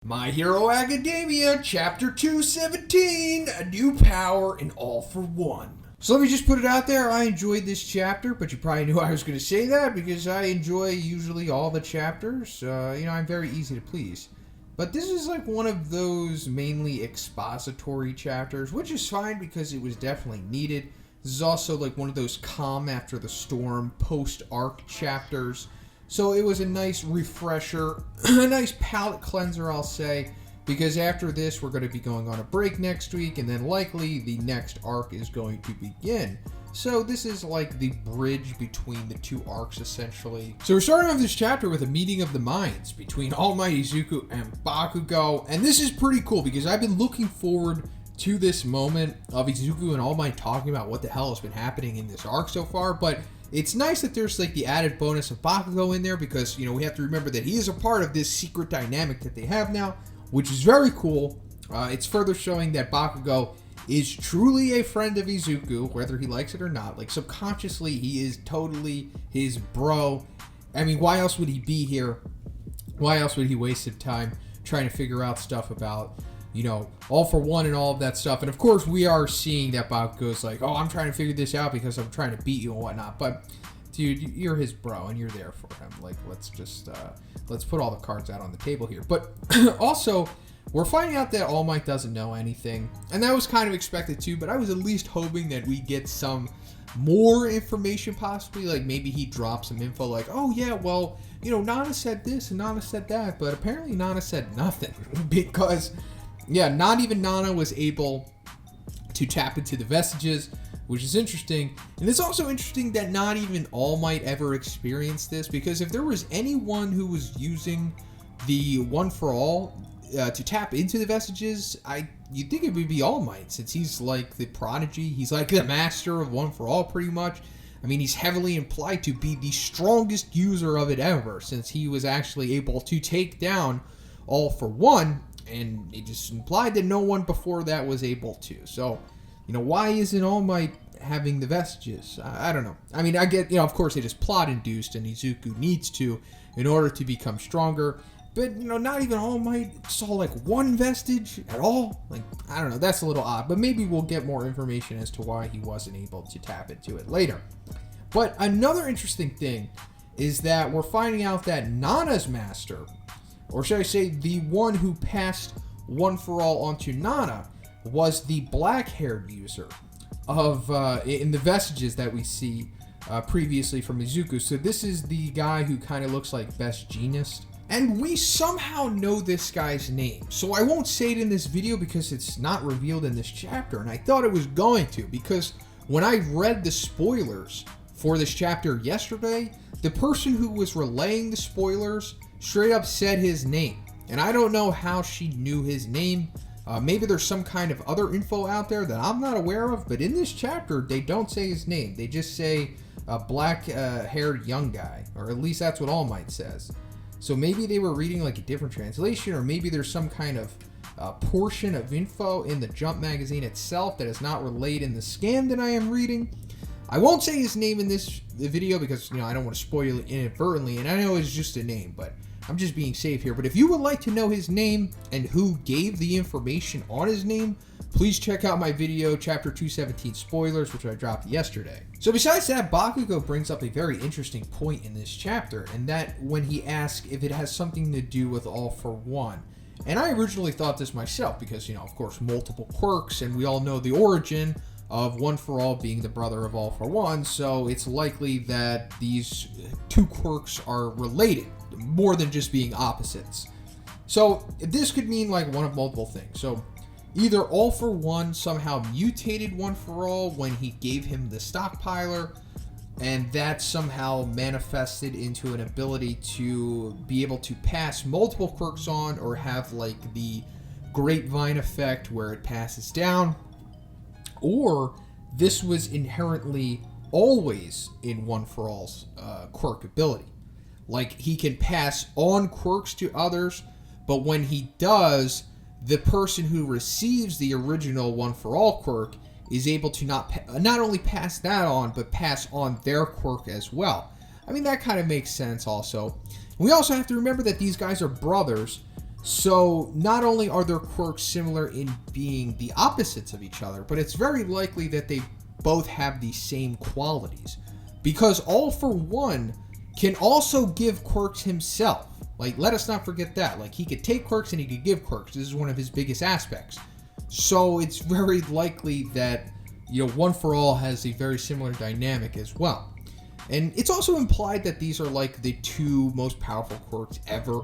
My Hero Academia, Chapter 217, A New Power in All for One. So let me just put it out there, I enjoyed this chapter, but you probably knew I was going to say that because I enjoy usually all the chapters. I'm very easy to please. But this is like one of those mainly expository chapters, which is fine because it was definitely needed. This is also like one of those calm after the storm post-arc chapters. So it was a nice refresher, a nice palate cleanser, I'll say, because after this, we're going to be going on a break next week, and then likely the next arc is going to begin. So this is like the bridge between the two arcs, essentially. So we're starting off this chapter with a meeting of the minds between All Might Izuku and Bakugo, and this is pretty cool because I've been looking forward to this moment of Izuku and All Might talking about what the hell has been happening in this arc so far, but it's nice that there's like the added bonus of Bakugo in there because, we have to remember that he is a part of this secret dynamic that they have now, which is very cool. It's further showing that Bakugo is truly a friend of Izuku, whether he likes it or not. Like, subconsciously, he is totally his bro. I mean, why else would he be here? Why else would he waste his time trying to figure out stuff about, All for One and all of that stuff. And of course, we are seeing that Bakugo's like, oh, I'm trying to figure this out because I'm trying to beat you and whatnot. But, dude, you're his bro and you're there for him. Like, let's put all the cards out on the table here. But also, we're finding out that All Might doesn't know anything. And that was kind of expected too, but I was at least hoping that we get some more information possibly. Like, maybe he drops some info like, oh, yeah, well, Nana said this and Nana said that. But apparently Nana said nothing because... yeah, not even Nana was able to tap into the vestiges, which is interesting. And it's also interesting that not even All Might ever experienced this, because if there was anyone who was using the One for All to tap into the vestiges, you'd think it would be All Might, since he's like the prodigy. He's like the master of One for All, pretty much. I mean, he's heavily implied to be the strongest user of it ever, since he was actually able to take down All for One. And it just implied that no one before that was able to. So, why isn't All Might having the vestiges? I don't know. I mean, I get, of course it is plot induced and Izuku needs to in order to become stronger. But, not even All Might saw like one vestige at all. Like, I don't know. That's a little odd. But maybe we'll get more information as to why he wasn't able to tap into it later. But another interesting thing is that we're finding out that Nana's master, or should I say the one who passed One for All onto Nana, was the black-haired user of in the vestiges that we see previously from Izuku. So this is the guy who kind of looks like Best Genius. And we somehow know this guy's name. So I won't say it in this video because it's not revealed in this chapter. And I thought it was going to, because when I read the spoilers for this chapter yesterday, the person who was relaying the spoilers straight up said his name. And I don't know how she knew his name. Maybe there's some kind of other info out there that I'm not aware of, but in this chapter, they don't say his name. They just say a black-haired young guy, or at least that's what All Might says. So maybe they were reading like a different translation, or maybe there's some kind of portion of info in the Jump magazine itself that is not relayed in the scan that I am reading. I won't say his name in this video because, I don't want to spoil it inadvertently, and I know it's just a name, but I'm just being safe here. But if you would like to know his name and who gave the information on his name, please check out my video, Chapter 217 Spoilers, which I dropped yesterday. So besides that, Bakugo brings up a very interesting point in this chapter, and that when he asks if it has something to do with All for One. And I originally thought this myself because, of course, multiple quirks, and we all know the origin of One for All being the brother of All for One, so it's likely that these two quirks are related, more than just being opposites. So this could mean like one of multiple things. So either All for One somehow mutated One for All when he gave him the stockpiler, and that somehow manifested into an ability to be able to pass multiple quirks on, or have like the grapevine effect where it passes down. Or this was inherently always in One for All's quirk ability. Like, he can pass on quirks to others, but when he does, the person who receives the original One for All quirk is able to not only pass that on, but pass on their quirk as well. I mean, that kind of makes sense also. We also have to remember that these guys are brothers, So not only are their quirks similar in being the opposites of each other, but it's very likely that they both have the same qualities. Because All for One can also give quirks himself. Like, let us not forget that. Like, he could take quirks and he could give quirks. This is one of his biggest aspects. So it's very likely that, One for All has a very similar dynamic as well. And it's also implied that these are like the two most powerful quirks ever.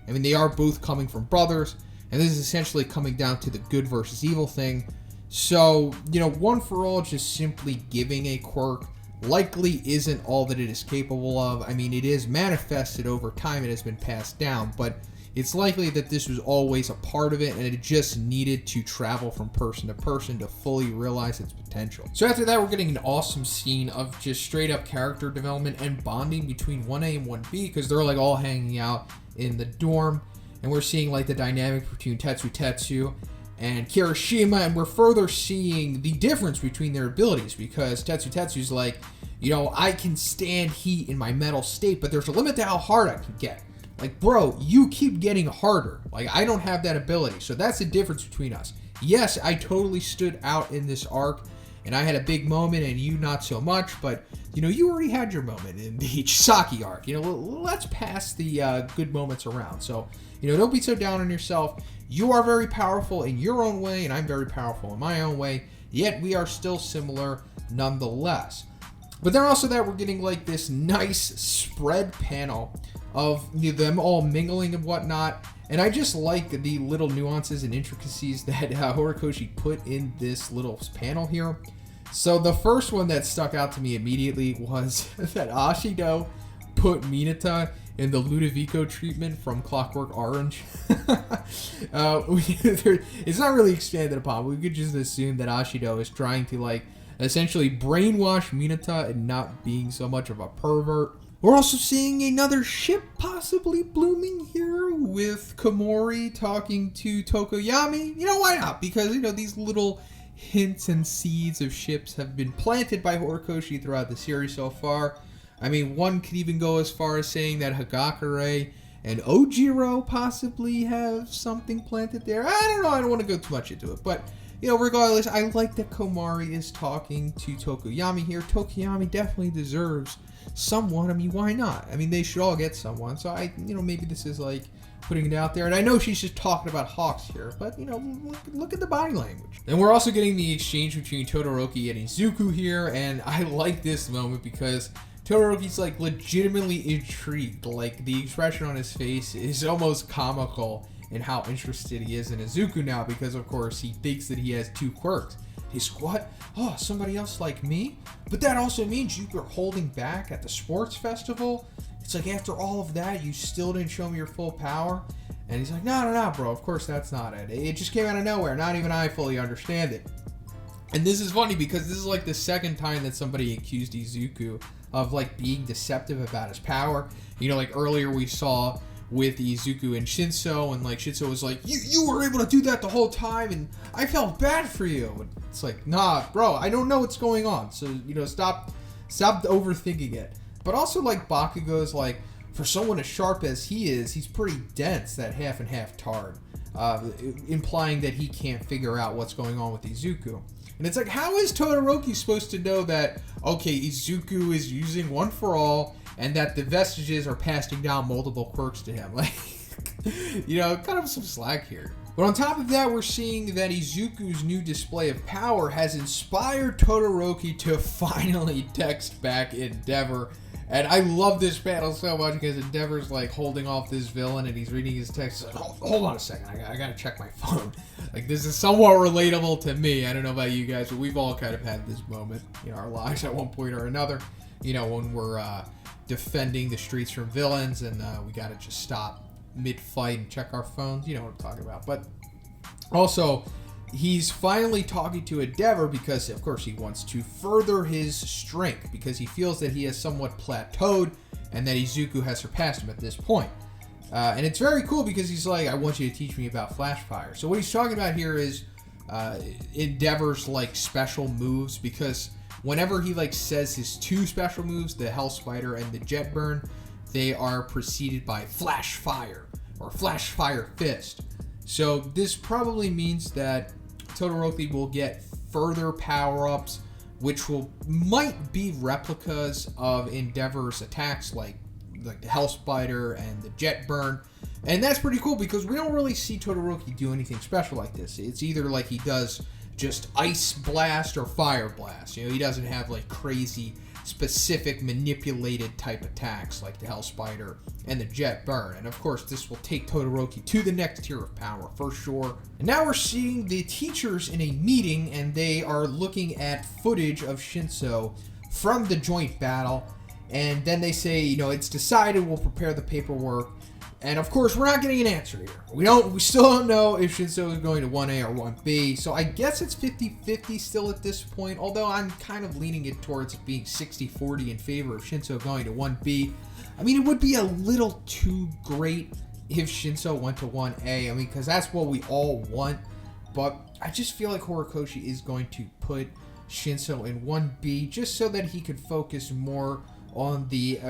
I mean, they are both coming from brothers, and this is essentially coming down to the good versus evil thing. So, One for All just simply giving a quirk likely isn't all that it is capable of. I mean, it is manifested over time, it has been passed down, but it's likely that this was always a part of it, and it just needed to travel from person to person to fully realize its potential. So after that, we're getting an awesome scene of just straight up character development and bonding between 1A and 1B, because they're like all hanging out in the dorm, and we're seeing like the dynamic between Tetsu and Kirishima, and we're further seeing the difference between their abilities, because Tetsu's like, I can stand heat in my metal state, but there's a limit to how hard I can get. Like, bro, you keep getting harder. Like, I don't have that ability. So that's the difference between us. Yes, I totally stood out in this arc, and I had a big moment, and you not so much, but, you already had your moment in the Chisaki arc. Let's pass the good moments around. So, don't be so down on yourself. You are very powerful in your own way, and I'm very powerful in my own way, yet we are still similar nonetheless. But then also that we're getting like this nice spread panel of them all mingling and whatnot, and I just like the little nuances and intricacies that Horikoshi put in this little panel here. So the first one that stuck out to me immediately was that Ashido put Mineta in the Ludovico treatment from Clockwork Orange. It's not really expanded upon. We could just assume that Ashido is trying to essentially brainwash Mineta and not being so much of a pervert. We're also seeing another ship possibly blooming here with Komori talking to Tokoyami. Why not? Because, these little hints and seeds of ships have been planted by Horikoshi throughout the series so far. I mean, one could even go as far as saying that Hagakure and Ojiro possibly have something planted there. I don't know. I don't want to go too much into it. But, regardless, I like that Komori is talking to Tokoyami here. Tokoyami definitely deserves someone. I mean, why not? I mean, they should all get someone. So, maybe this is like putting it out there. And I know she's just talking about Hawks here. But, look at the body language. And we're also getting the exchange between Todoroki and Izuku here. And I like this moment because Todoroki's legitimately intrigued. Like, the expression on his face is almost comical in how interested he is in Izuku now, because of course he thinks that he has two quirks. He's what? Oh, somebody else like me? But that also means you were holding back at the sports festival? It's like, after all of that, you still didn't show me your full power? And he's like, no, bro, of course that's not it. It just came out of nowhere. Not even I fully understand it. And this is funny because this is the second time that somebody accused Izuku of being deceptive about his power. Earlier we saw with Izuku and Shinso, and Shinso was like, you were able to do that the whole time, and I felt bad for you. And it's like, nah, bro, I don't know what's going on. So, stop overthinking it. But also, Bakugo's for someone as sharp as he is, he's pretty dense, that half and half tard, implying that he can't figure out what's going on with Izuku. And it's like, how is Todoroki supposed to know that, okay, Izuku is using One for All, and that the vestiges are passing down multiple quirks to him? Kind of some slack here. But on top of that, we're seeing that Izuku's new display of power has inspired Todoroki to finally text back Endeavor. And I love this panel so much because Endeavor's holding off this villain and he's reading his text. Like, hold on a second, I gotta check my phone. This is somewhat relatable to me. I don't know about you guys, but we've all kind of had this moment in our lives at one point or another. When we're defending the streets from villains and we gotta just stop mid-fight and check our phones. You know what I'm talking about. But also, he's finally talking to Endeavor because, of course, he wants to further his strength because he feels that he has somewhat plateaued and that Izuku has surpassed him at this point. And it's very cool because he's like, I want you to teach me about Flash Fire. So what he's talking about here is Endeavor's special moves, because whenever he says his two special moves, the Hell Spider and the Jet Burn, they are preceded by Flash Fire, or Flash Fire Fist. So this probably means that Todoroki will get further power-ups, which might be replicas of Endeavor's attacks, like the Hell Spider and the Jet Burn. And that's pretty cool because we don't really see Todoroki do anything special like this. It's either like he does just Ice Blast or Fire Blast. You know, he doesn't have like crazy specific manipulated type attacks like the Hell Spider and the Jet Burn. And of course this will take Todoroki to the next tier of power for sure. And now we're seeing the teachers in a meeting, and they are looking at footage of Shinso from the joint battle, and then they say, you know, it's decided, we'll prepare the paperwork. And of course we're not getting an answer here. We still don't know if Shinso is going to 1A or 1B, so I guess it's 50-50 still at this point, although I'm kind of leaning it towards it being 60-40 in favor of Shinso going to 1B. I mean, it would be a little too great if Shinso went to 1A, I mean, because that's what we all want, but I just feel like Horikoshi is going to put Shinso in 1B just so that he could focus more on the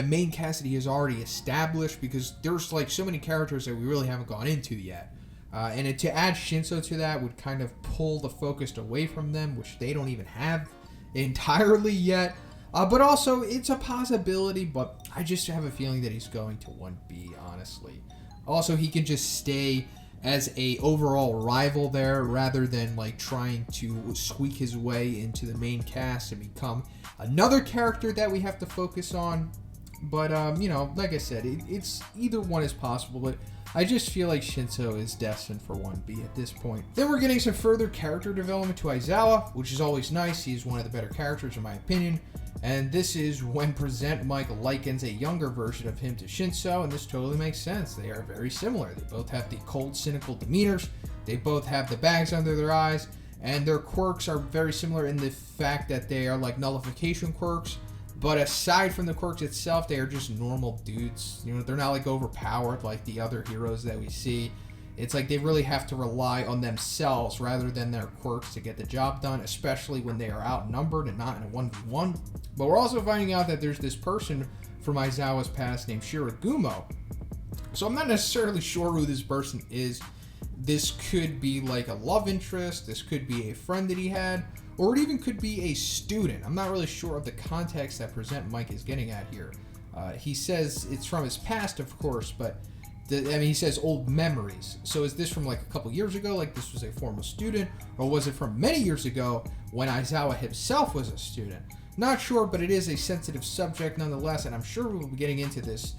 main cast that he has already established, because there's like so many characters that we really haven't gone into yet. And to add Shinso to that would kind of pull the focus away from them, which they don't even have entirely yet. But also, it's a possibility, but I just have a feeling that he's going to 1B, honestly. Also, he can just stay as a overall rival there, rather than like trying to squeak his way into the main cast and become another character that we have to focus on. But you know, like I said, it's either one is possible, but I just feel like Shinso is destined for 1B at this point. Then we're getting some further character development to Aizawa, which is always nice. He's one of the better characters in my opinion. And this is when Present Mike likens a younger version of him to Shinso, and this totally makes sense. They are very similar. They both have the cold, cynical demeanors. They both have the bags under their eyes, and their quirks are very similar in the fact that they are like nullification quirks. But aside from the quirks itself, they are just normal dudes. You know, they're not like overpowered like the other heroes that we see. It's like they really have to rely on themselves rather than their quirks to get the job done, especially when they are outnumbered and not in a 1v1. But we're also finding out that there's this person from Aizawa's past named Shiragumo. So I'm not necessarily sure who this person is. This could be like a love interest, this could be a friend that he had, or it even could be a student. I'm not really sure of the context that Present Mike is getting at here. He says it's from his past, of course, but he says old memories. So is this from like a couple years ago, like this was a former student, or was it from many years ago when Aizawa himself was a student? Not sure, but it is a sensitive subject nonetheless, and I'm sure we will be getting into this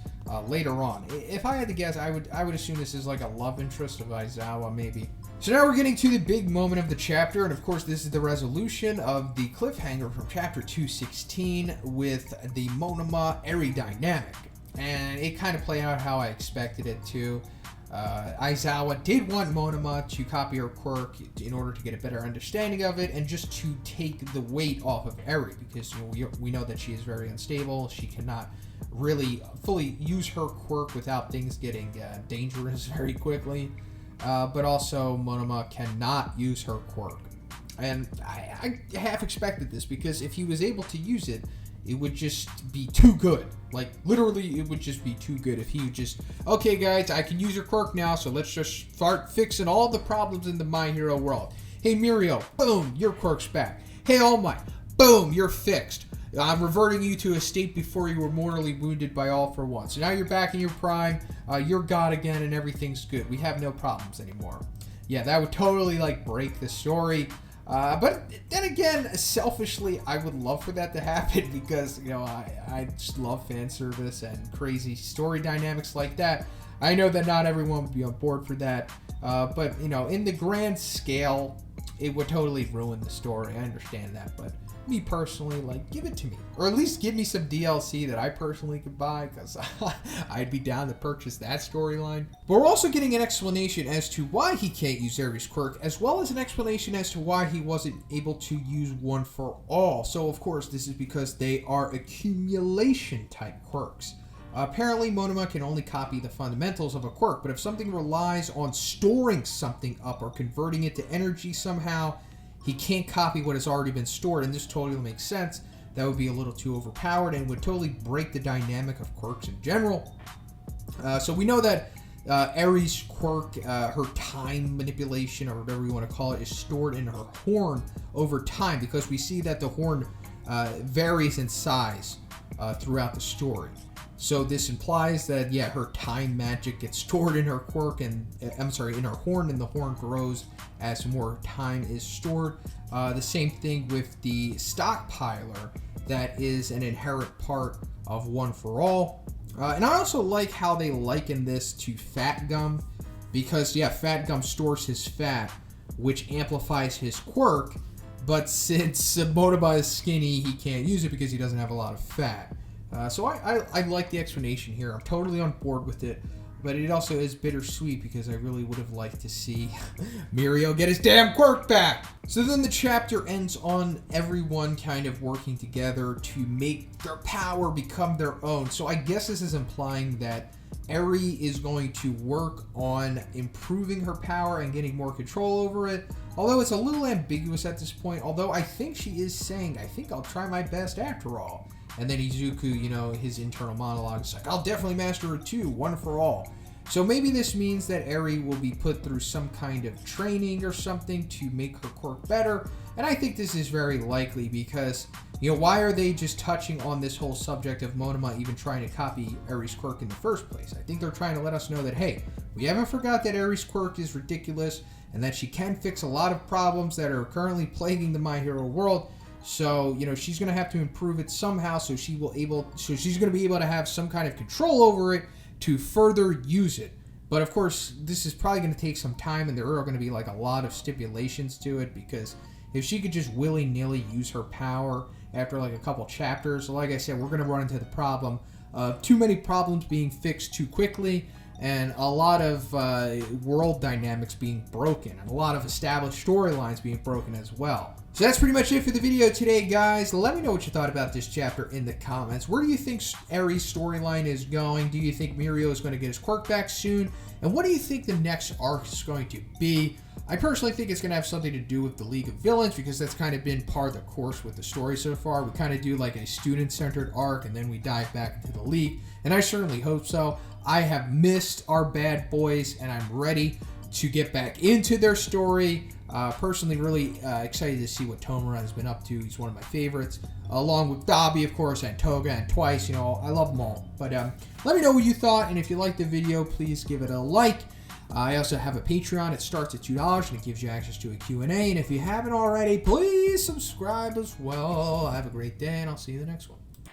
later on. If I had to guess, I would assume this is like a love interest of Aizawa, maybe. So now we're getting to the big moment of the chapter, and of course this is the resolution of the cliffhanger from chapter 216 with the Monoma Eri dynamic. And it kind of played out how I expected it to. Aizawa did want Monoma to copy her quirk in order to get a better understanding of it, and just to take the weight off of Eri, because you know, we know that she is very unstable. She cannot really fully use her quirk without things getting dangerous very quickly. But also Monoma cannot use her quirk. And I half expected this, because if he was able to use it, it would just be too good. Like, literally, it would just be too good if he would just, okay, guys, I can use your quirk now, so let's just start fixing all the problems in the My Hero world. Hey, Mirio, boom, your quirk's back. Hey, All Might, boom, you're fixed. I'm reverting you to a state before you were mortally wounded by All for One. So now you're back in your prime, you're God again, and everything's good. We have no problems anymore. Yeah, that would totally, like, break the story. But then again, selfishly, I would love for that to happen, because, you know, I just love fan service and crazy story dynamics like that. I know that not everyone would be on board for that, but, you know, in the grand scale, it would totally ruin the story. I understand that, but me personally, like, give it to me. Or at least give me some DLC that I personally could buy, because I'd be down to purchase that storyline. But we're also getting an explanation as to why he can't use Eri's quirk, as well as an explanation as to why he wasn't able to use One for All. So, of course, this is because they are accumulation type quirks. Apparently, Monoma can only copy the fundamentals of a quirk, but if something relies on storing something up or converting it to energy somehow, he can't copy what has already been stored, and this totally makes sense. That would be a little too overpowered and would totally break the dynamic of quirks in general. So we know that Eri's quirk, her time manipulation, or whatever you want to call it, is stored in her horn over time, because we see that the horn varies in size throughout the story. So this implies that, yeah, her time magic gets stored in her quirk, and in her horn, and the horn grows as more time is stored. The same thing with the stockpiler, that is an inherent part of One for All. And I also like how they liken this to Fat Gum, because, yeah, Fat Gum stores his fat, which amplifies his quirk, but since Monoma is skinny, he can't use it because he doesn't have a lot of fat. So I like the explanation here. I'm totally on board with it, but it also is bittersweet because I really would have liked to see Mirio get his damn quirk back. So then the chapter ends on everyone kind of working together to make their power become their own. So I guess this is implying that Eri is going to work on improving her power and getting more control over it. Although it's a little ambiguous at this point, although I think she is saying, I think I'll try my best after all. And then Izuku, you know, his internal monologue is like, I'll definitely master it too, One for All. So maybe this means that Eri will be put through some kind of training or something to make her quirk better. And I think this is very likely because, you know, why are they just touching on this whole subject of Monoma even trying to copy Eri's quirk in the first place? I think they're trying to let us know that, hey, we haven't forgot that Eri's quirk is ridiculous and that she can fix a lot of problems that are currently plaguing the My Hero world. So, you know, she's going to have to improve it somehow, so she's going to be able to have some kind of control over it to further use it. But of course, this is probably going to take some time, and there are going to be like a lot of stipulations to it, because if she could just willy-nilly use her power after like a couple chapters, like I said, we're going to run into the problem of too many problems being fixed too quickly, and a lot of world dynamics being broken, and a lot of established storylines being broken as well. So that's pretty much it for the video today, guys. Let me know what you thought about this chapter in the comments. Where do you think Eri's storyline is going? Do you think Mirio is going to get his quirk back soon? And what do you think the next arc is going to be? I personally think it's going to have something to do with the League of Villains, because that's kind of been part of the course with the story so far. We kind of do like a student-centered arc, and then we dive back into the League, and I certainly hope so. I have missed our bad boys, and I'm ready to get back into their story. Personally, really excited to see what Tomura has been up to. He's one of my favorites, along with Dabi, of course, and Toga, and Twice. You know, I love them all. But let me know what you thought, and if you liked the video, please give it a like. I also have a Patreon. It starts at $2, and it gives you access to a Q&A. And if you haven't already, please subscribe as well. Have a great day, and I'll see you in the next one.